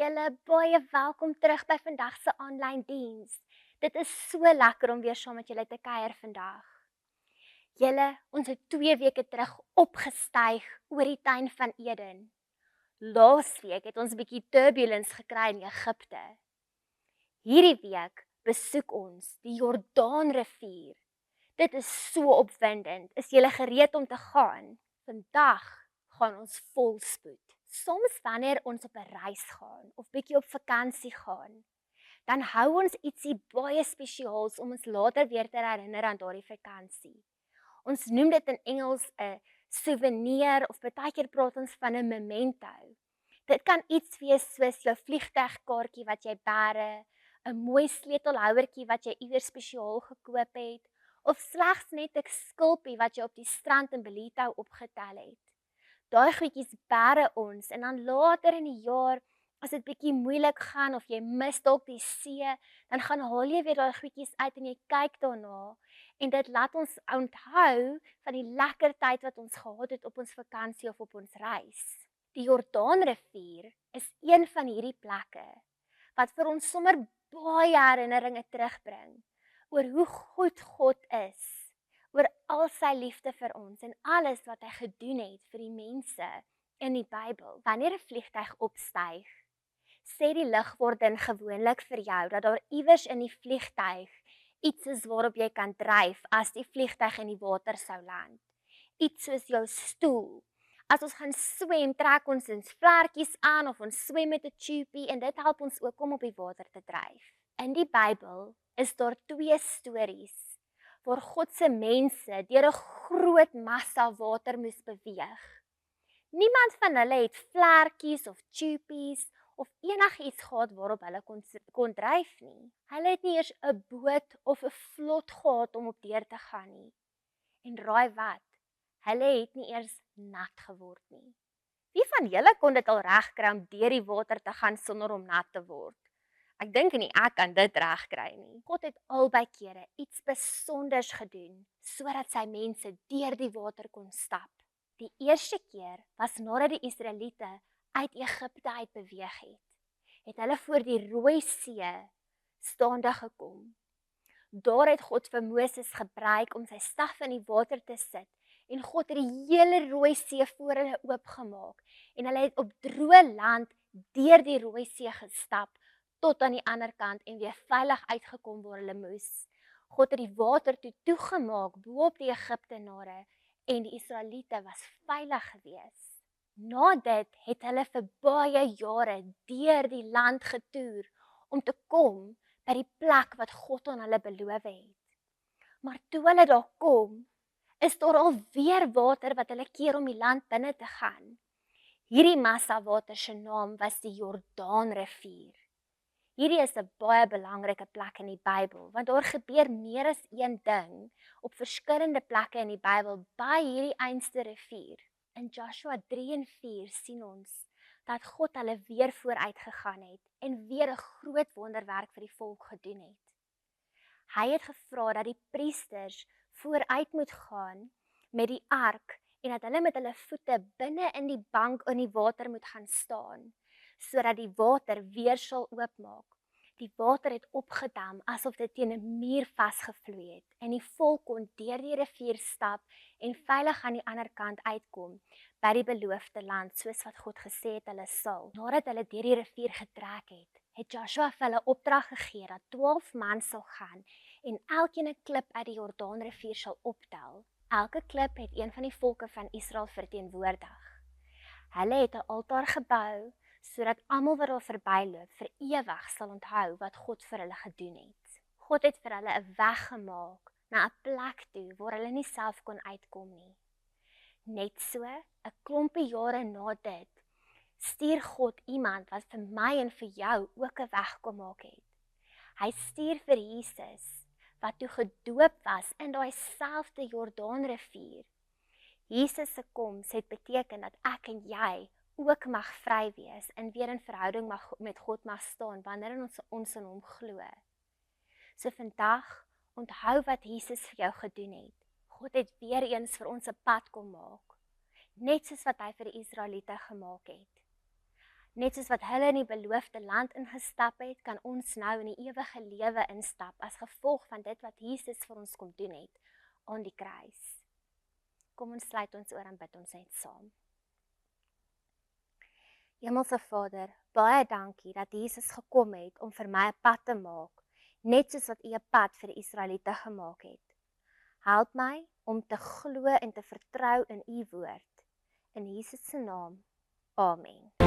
julle, baie welkom terug by vandag se aanlyn diens. Dit is so lekker om weer saam met julle te kuier vandag. Julle, ons het 2 weke terug opgestyg oor die tuin van Eden. Laasweek het ons 'n bietjie turbulence gekry in Egipte. Hierdie week besoek ons die Jordaanrivier. Dit is so opwindend. Is julle gereed om te gaan? Vandag gaan ons vol spoed. Soms wanneer ons op 'n reis gaan of bietjie op vakansie gaan, dan hou ons ietsie baie spesiaals om ons later weer te herinner aan daardie vakansie. Ons noem dit in Engels 'n souvenir of baie keer praat ons van 'n memento. Dit kan iets wees soos jou vliegtuigkaartjie wat jy bære, 'n mooi sleutelhouertjie wat jy iewers spesiaal gekoop het, of slegs net 'n skulpie wat jy op die strand in Ballito opgetel het. Daai goedjies bære ons en dan later in die jaar, as dit bietjie moeilik gaan of jy mis dalk die see, dan gaan haal jy weer daai goedjies uit en jy kyk daarna en dit laat ons onthou van die lekker tyd wat ons gehad het op ons vakansie of op ons reis. Die Jordaanrivier is een van hierdie plekke wat vir ons sommer baie herinneringe terugbring oor hoe goed God is, oor al sy liefde vir ons en alles wat hy gedoen het vir die mense in die Bybel. Wanneer 'n vliegtuig opstyg, sê die lugwordin gewoonlik vir jou dat daar iewers in die vliegtuig iets is waarop jy kan dryf as die vliegtuig in die water sou land. Iets soos jou stoel. As ons gaan swem, trek ons vlekkies aan of ons swem met 'n tubie en dit help ons ook om op die water te dryf. In die Bybel is daar 2 stories waar God se mense deur 'n groot massa water moes beweeg. Niemand van hulle het vlekkies of tubies of enigiets gehad waarop hulle kon dryf nie. Hulle het nie eers 'n boot of 'n vlot gehad om op deur te gaan nie. En raai wat? Hulle het nie eers nat geword nie. Wie van julle kon dit al regkry om deur die water te gaan sonder om nat te word? Ek dink nie ek kan dit regkry nie. God het albei kere iets besonders gedoen sodat sy mense deur die water kon stap. Die eerste keer was nadat die Israeliete uit Egipte uit beweeg het hulle voor die Rooi See staande gekom. Daar het God vir Moses gebruik om sy staf in die water te sit en God het die hele Rooi See voor hulle oopgemaak en hulle het op droë land deur die Rooi See gestap tot aan die ander kant en weer veilig uitgekom waar hulle moes. God het die water toegemaak bo op die Egiptenare en die Israeliete was veilig gewees. Na dit het hulle vir baie jare deur die land getoer om te kom by die plek wat God aan hulle beloof het. Maar toe hulle daar kom, is daar alweer water wat hulle keer om die land binne te gaan. Hierdie massa water se naam was die Jordaanrivier. Hierdie is 'n baie belangrike plek in die Bybel, want daar gebeur meer as een ding op verskillende plekke in die Bybel by hierdie einste rivier. In Joshua 3 en 4 sien ons dat God hulle weer vooruit gegaan het en weer 'n groot wonderwerk vir die volk gedoen het. Hy het gevra dat die priesters vooruit moet gaan met die ark en dat hulle met hulle voete binne in die bank in die water moet gaan staan, sodat die water weer sal oopmaak. Die water het opgedam asof dit teen 'n muur vasgevloei het en die volk kon deur die rivier stap en veilig aan die ander kant uitkom by die beloofde land soos wat God gesê het hulle sal. Nadat hulle deur die rivier getrek het Joshua vir hulle opdrag gegee dat 12 man sal gaan en elkeen 'n klip uit die Jordaanrivier sal optel. Elke klip het een van die volke van Israel verteenwoordig. Hulle het 'n altaar gebou sodat almal wat daar verbyloop vir ewig sal onthou wat God vir hulle gedoen het. God het vir hulle 'n weg gemaak na 'n plek toe waar hulle nie self kon uitkom nie. Net so, 'n klompie jare na dit, stuur God iemand wat vir my en vir jou ook 'n weg kom maak het. Hy stuur vir Jesus wat toe gedoop was in daai selfde Jordaanrivier. Jesus se koms het beteken dat ek en jy ook mag vry wees en weer in verhouding met God mag staan wanneer ons in hom glo. So vandag, onthou wat Jesus vir jou gedoen het. God het weer eens vir ons 'n pad kom maak, net soos wat hy vir die Israeliete gemaak het. Net soos wat hulle in die beloofde land ingestap het, kan ons nou in die ewige lewe instap as gevolg van dit wat Jesus vir ons kom doen het aan die kruis. Kom ons sluit ons oor en bid ons net saam. Hemelse Vader, baie dankie dat Jesus gekom het om vir my 'n pad te maak, net soos wat U 'n pad vir die Israeliete gemaak het. Help my om te glo en te vertrou in U woord. In Jesus se naam. Amen.